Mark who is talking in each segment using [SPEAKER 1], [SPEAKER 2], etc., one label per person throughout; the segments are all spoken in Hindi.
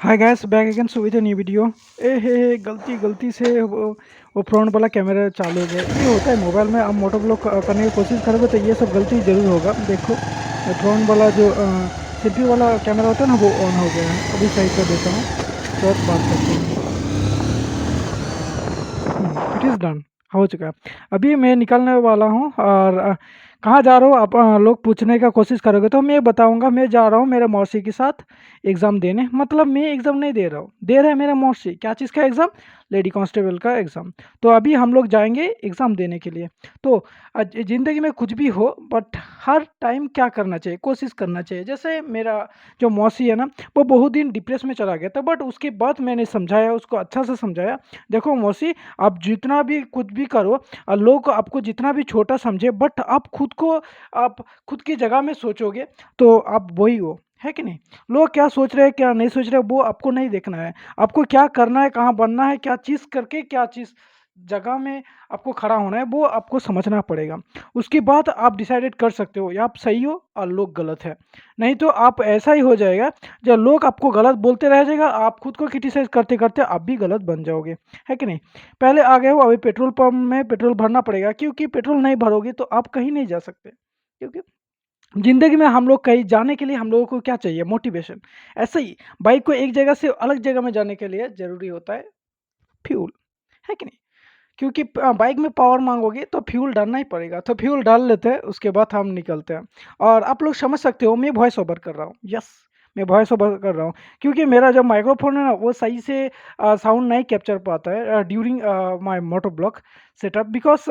[SPEAKER 1] Hi guys, back again so with a new video. गलती से वो फ्रंट वाला कैमरा चालू हो गया। ये होता है मोबाइल में। आप मोटो ब्लॉग करने की कोशिश करोगे तो ये सब गलती जरूर होगा। देखो, फ्रंट वाला जो सेल्फी वाला कैमरा होता है ना, वो ऑन हो गया है। अभी सही कर देता हूँ, उसके बाद बात करते हैं। इट इज़ डन, हो चुका है। अभी मैं निकलने वाला हूँ और कहाँ जा रहा हूँ आप लोग पूछने का कोशिश करोगे तो मैं बताऊँगा। मैं जा रहा हूँ मेरे मौसी के साथ एग्ज़ाम देने। मतलब मैं एग्ज़ाम नहीं दे रहा हूँ, दे रहा है मेरा मौसी। क्या चीज़ का एग्ज़ाम? लेडी कांस्टेबल का एग्ज़ाम। तो अभी हम लोग जाएंगे एग्ज़ाम देने के लिए। तो ज़िंदगी में कुछ भी हो, बट हर टाइम क्या करना चाहिए, कोशिश करना चाहिए। जैसे मेरा जो मौसी है ना, वो बहुत दिन डिप्रेस में चला गया था, बट उसके बाद मैंने समझाया उसको, अच्छा से समझाया। देखो मौसी, आप जितना भी कुछ भी करो, लोग आपको जितना भी छोटा समझे, बट आप खुद की जगह में सोचोगे तो आप वही हो, है कि नहीं? लोग क्या सोच रहे हैं क्या नहीं सोच रहे, वो आपको नहीं देखना है। आपको क्या करना है, कहाँ बनना है, क्या चीज़ करके क्या चीज़ जगह में आपको खड़ा होना है, वो आपको समझना पड़ेगा। उसके बाद आप डिसाइडेड कर सकते हो या आप सही हो और लोग गलत है। नहीं तो आप ऐसा ही हो जाएगा, जब लोग आपको गलत बोलते रह जाएगा, आप खुद को क्रिटिसाइज करते करते आप भी गलत बन जाओगे, है कि नहीं? पहले आ गए हो, अभी पेट्रोल पंप में पेट्रोल भरना पड़ेगा, क्योंकि पेट्रोल नहीं भरोगे तो आप कहीं नहीं जा सकते। क्योंकि ज़िंदगी में हम लोग कहीं जाने के लिए हम लोगों को क्या चाहिए? मोटिवेशन। ऐसे ही बाइक को एक जगह से अलग जगह में जाने के लिए ज़रूरी होता है फ्यूल, है कि नहीं? क्योंकि बाइक में पावर माँगोगे तो फ्यूल डालना ही पड़ेगा। तो फ्यूल डाल लेते हैं, उसके बाद हम निकलते हैं। और आप लोग समझ सकते हो मैं वॉइस ओवर कर रहा हूँ। यस, मैं वॉइस ओवर कर रहा हूँ, क्योंकि मेरा जो माइक्रोफ़ोन है ना, वो सही से साउंड नहीं कैप्चर पाता है during my moto blog setup. Because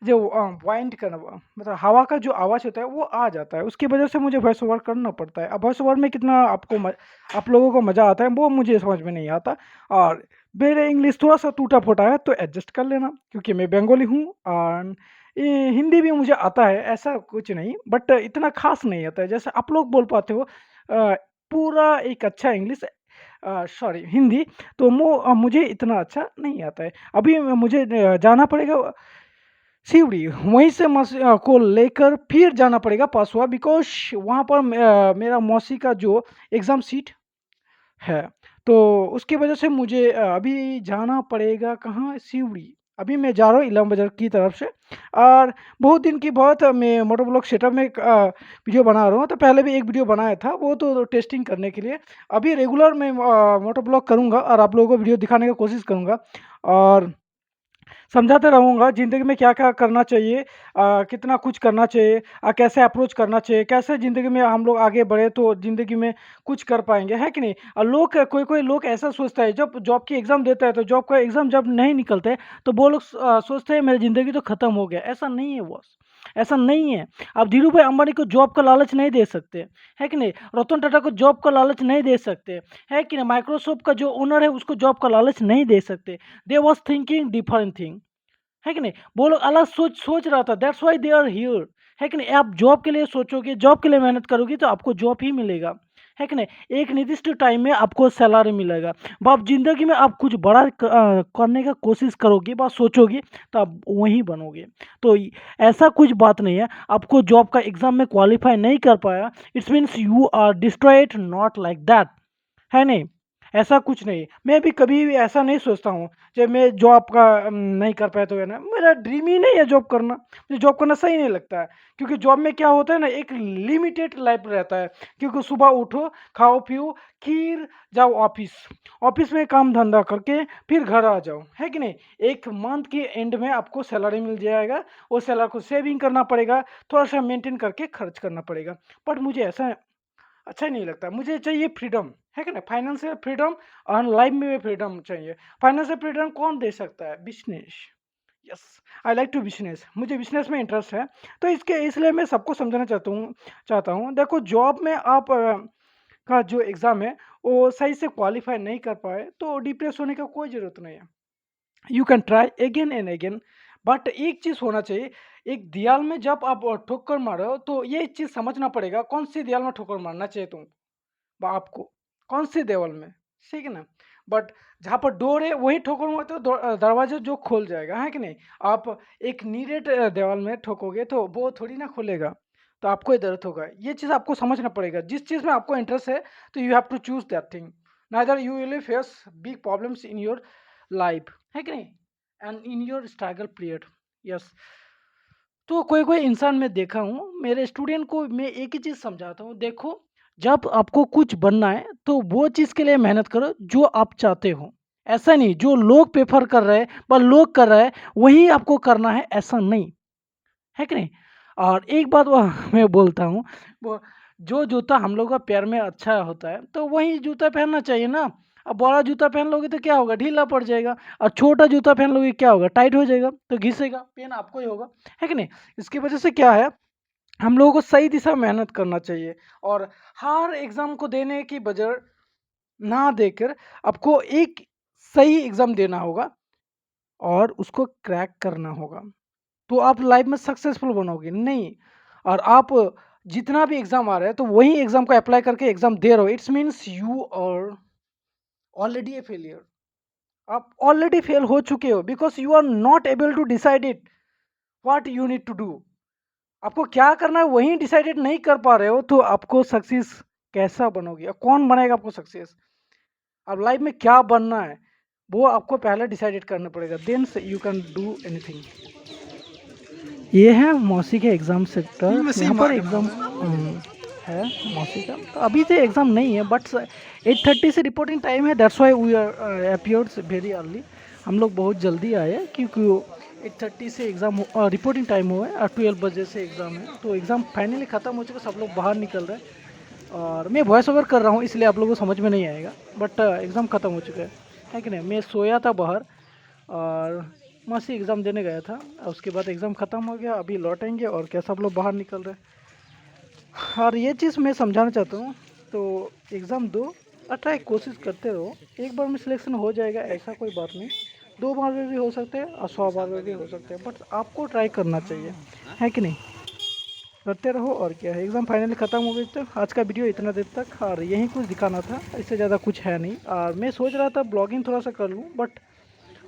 [SPEAKER 1] जो वाइंड का ना, मतलब हवा का जो आवाज़ होता है वो आ जाता है। उसकी वजह से मुझे वॉइस ओवर करना पड़ता है। अब वॉइस ओवर में कितना आप लोगों को मज़ा आता है, वो मुझे समझ में नहीं आता। और मेरे इंग्लिश थोड़ा-सा टूटा-फूटा है तो एडजस्ट कर लेना, क्योंकि मैं बंगाली हूँ। और हिंदी भी मुझे आता है, ऐसा कुछ नहीं, बट इतना ख़ास नहीं आता है जैसे आप लोग बोल पाते हो। पूरा एक अच्छा इंग्लिश, सॉरी हिंदी, तो मुझे इतना अच्छा नहीं आता है। अभी मुझे जाना पड़ेगा सिवड़ी, वहीं से को लेकर फिर जाना पड़ेगा पासुआ, बिकॉज़ वहाँ पर मेरा मौसी का जो एग्ज़ाम सीट है। तो उसकी वजह से मुझे अभी जाना पड़ेगा कहाँ? सिवड़ी। अभी मैं जा रहा हूँ इलाम बाज़ार की तरफ से। और बहुत दिन की बहुत मैं मोटो ब्लॉग सेटअप में एक वीडियो बना रहा हूँ। तो पहले भी एक वीडियो बनाया था, वो तो टेस्टिंग करने के लिए। अभी रेगुलर मैं मोटो ब्लॉग करूँगा और आप लोगों को वीडियो दिखाने की कोशिश करूँगा। और समझाता रहूँगा ज़िंदगी में क्या-क्या करना चाहिए, कितना कुछ करना चाहिए, कैसे अप्रोच करना चाहिए, कैसे ज़िंदगी में हम लोग आगे बढ़े तो ज़िंदगी में कुछ कर पाएँगे, है कि नहीं? लोग कोई-कोई लोग ऐसा सोचता है, जब जॉब की एग्ज़ाम देता है तो जॉब का एग्ज़ाम जब नहीं निकलता है तो वो लोग सोचते हैं मेरी ज़िंदगी तो खत्म हो गया। ऐसा नहीं है बॉस, ऐसा नहीं है। आप धीरू भाई अंबानी को जॉब का लालच नहीं दे सकते, है कि नहीं? रतन टाटा को जॉब का लालच नहीं दे सकते, है कि नहीं? माइक्रोसॉफ्ट का जो ओनर है उसको जॉब का लालच नहीं दे सकते। They was thinking different thing, है कि नहीं? वो लोग अलग सोच रहा था, that's why they are here, है कि नहीं? आप जॉब के लिए सोचोगे, जॉब के लिए मेहनत करोगे तो आपको जॉब ही मिलेगा, है कि नहीं? एक निर्दिष्ट टाइम में आपको सैलरी मिलेगा। आप ज़िंदगी में आप कुछ बड़ा करने का कोशिश करोगे, बस सोचोगे, तो आप वहीं बनोगे। तो ऐसा कुछ बात नहीं है, आपको जॉब का एग्ज़ाम में क्वालीफाई नहीं कर पाया, it's means you are destroyed, not like that, है नहीं? ऐसा कुछ नहीं। मैं भी कभी भी ऐसा नहीं सोचता हूँ, जब मैं जॉब का नहीं कर पाया तो है ना, मेरा ड्रीम ही नहीं है जॉब करना। मुझे जॉब करना सही नहीं लगता है, क्योंकि जॉब में क्या होता है ना, एक लिमिटेड लाइफ़ रहता है। क्योंकि सुबह उठो, खाओ-पियो, फिर जाओ ऑफ़िस। ऑफ़िस में काम-धंधा करके फिर घर आ जाओ, है कि नहीं? 1 मंथ के एंड में आपको सैलरी मिल जाएगा, वो सैलरी को सेविंग करना पड़ेगा, थोड़ा-सा मेंटेन करके खर्च करना पड़ेगा। बट मुझे ऐसा अच्छा ही नहीं लगता। मुझे चाहिए फ्रीडम, है कि नहीं? फाइनेंशियल फ्रीडम और लाइफ में भी फ्रीडम चाहिए। फाइनेंशियल फ्रीडम कौन दे सकता है? Business. Yes, I like to business, मुझे बिज़नेस में इंटरेस्ट है। तो इसके इसलिए मैं सबको समझाना चाहता हूँ। देखो, जॉब में आप का जो एग्ज़ाम है, वो सही से क्वालीफाई नहीं कर पाए, तो डिप्रेस होने का कोई ज़रूरत नहीं है। You can try again and again. But एक चीज़ होना चाहिए, एक दीवाल में जब आप ठोकर मारो तो ये चीज़ समझना पड़ेगा कौन सी दीवाल में ठोकर मारना चाहिए आपको, कौन सी दीवाल में, ठीक है ना? बट जहाँ पर डोर है वहीं ठोकर मारो तो दरवाज़ा जो खोल जाएगा, है कि नहीं? आप एक नीडेड दीवाल में ठोकोगे तो वो थोड़ी ना खुलेगा, तो आपको ही दर्द होगा। ये चीज़ आपको समझना पड़ेगा। जिस चीज़ में आपको इंटरेस्ट है तो you have to choose that thing. neither you will face big problems in your life, है कि नहीं, and in your struggle period. Yes. तो कोई कोई इंसान मैं देखा हूँ, मेरे स्टूडेंट को मैं एक ही चीज़ समझाता हूँ, देखो जब आपको कुछ बनना है तो वो चीज़ के लिए मेहनत करो जो आप चाहते हो। ऐसा नहीं जो लोग प्रेफर कर रहे हैं व लोग कर रहे हैं वही आपको करना है, ऐसा नहीं, है कि नहीं? और एक बात वो मैं बोलता हूँ, वो जो जूता हम लोग का पैर में अच्छा होता है, तो वही जूता पहनना चाहिए ना। अब बड़ा जूता पहन लोगे तो क्या होगा? ढीला पड़ जाएगा और छोटा जूता पहन लोगे क्या होगा? टाइट हो जाएगा, तो घिसेगा, पेन आपको ही होगा, है कि नहीं? इसकी वजह से क्या है, हम लोगों को सही दिशा में मेहनत करना चाहिए और हर एग्ज़ाम को देने की बजाय ना देकर आपको एक सही एग्ज़ाम देना होगा और उसको क्रैक करना होगा। तो आप लाइफ में सक्सेसफुल बनोगे नहीं। और आप जितना भी एग्जाम आ रहा है तो वही एग्जाम को अप्लाई करके एग्जाम दे रहे हो, it's means you are already a failure. आप ऑलरेडी फेल हो चुके हो because you are not able to decide it what you need to do. आपको क्या करना है वही डिसाइडेड नहीं कर पा रहे हो तो आपको सक्सेस कैसा बनोगे और कौन बनाएगा आपको सक्सेस? अब लाइफ में क्या बनना है वो आपको पहले डिसाइडेड करना पड़ेगा, then you can do anything. ये है मौसी के एग्ज़ाम सेंटर, यहाँ पर एग्ज़ाम है मौसी का। तो अभी तो एग्ज़ाम नहीं है बट 8:30 से रिपोर्टिंग टाइम है, that's why we are appears very early. हम लोग बहुत जल्दी आए हैं क्योंकि 8:30 से एग्ज़ाम रिपोर्टिंग टाइम हुआ है और 12 बजे से एग्ज़ाम है, तो एग्ज़ाम फाइनली ख़त्म हो चुका है, सब लोग बाहर निकल रहे हैं और मैं वॉइस ओवर कर रहा हूँ इसलिए आप लोगों को समझ में नहीं आएगा, बट एग्ज़ाम ख़त्म हो चुका है कि नहीं? मैं सोया था बाहर और मौसी एग्ज़ाम देने गया था और उसके बाद एग्ज़ाम ख़त्म हो गया, अभी लौटेंगे और क्या सब लोग बाहर निकल रहे हैं। और ये चीज़ मैं समझाना चाहता हूँ, तो एग्ज़ाम दो और ट्राई कोशिश करते रहो, एक बार में सिलेक्शन हो जाएगा ऐसा कोई बात नहीं, 2 बार में भी हो सकते हैं और 100 बार में भी हो सकते हैं, बट आपको ट्राई करना चाहिए, है कि नहीं? करते रहो और क्या है। एग्ज़ाम फाइनली ख़त्म हो गई, तो आज का वीडियो इतना देर तक और यही कुछ दिखाना था, इससे ज़्यादा कुछ है नहीं। और मैं सोच रहा था ब्लॉगिंग थोड़ा सा कर लूँ बट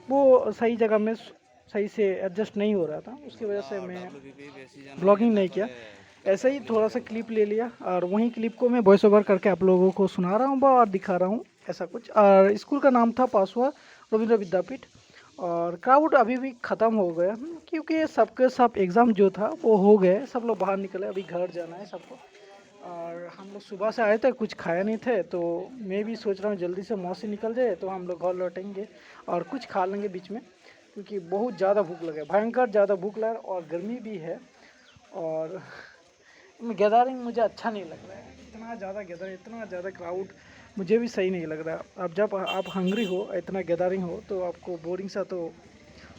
[SPEAKER 1] वो सही जगह में सही से एडजस्ट नहीं हो रहा था, उसकी वजह से मैं ब्लॉगिंग नहीं किया। ऐसे ही थोड़ा सा क्लिप ले लिया और वही क्लिप को मैं वॉइस ओवर करके आप लोगों को सुना रहा हूँ और दिखा रहा हूँ, ऐसा कुछ। और स्कूल का नाम था पासवा रविंद्र विद्यापीठ। और क्राउड अभी भी ख़त्म हो गया क्योंकि सबके सब एग्ज़ाम जो था वो हो गए, सब लोग बाहर निकले, अभी घर जाना है सबको। और हम लोग सुबह से आए थे, कुछ खाया नहीं थे, तो मैं भी सोच रहा हूँ जल्दी से मौसी निकल जाए तो हम लोग घर लौटेंगे और कुछ खा लेंगे बीच में, क्योंकि बहुत ज़्यादा भूख लगे, भयंकर ज़्यादा भूख लगा और गर्मी भी है। और गैदरिंग मुझे अच्छा नहीं लग रहा है, इतना ज़्यादा गैदर, इतना ज़्यादा क्राउड मुझे भी सही नहीं लग रहा। अब जब आप हंग्री हो, इतना गैदरिंग हो, तो आपको बोरिंग सा तो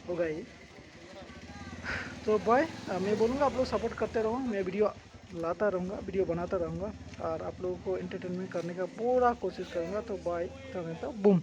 [SPEAKER 1] होगा ही। तो बाय, मैं बोलूँगा आप लोग सपोर्ट करते रहो, मैं वीडियो लाता रहूँगा, वीडियो बनाता रहूँगा और आप लोगों को एंटरटेनमेंट करने का पूरा कोशिश करूँगा। तो बाय, बूम।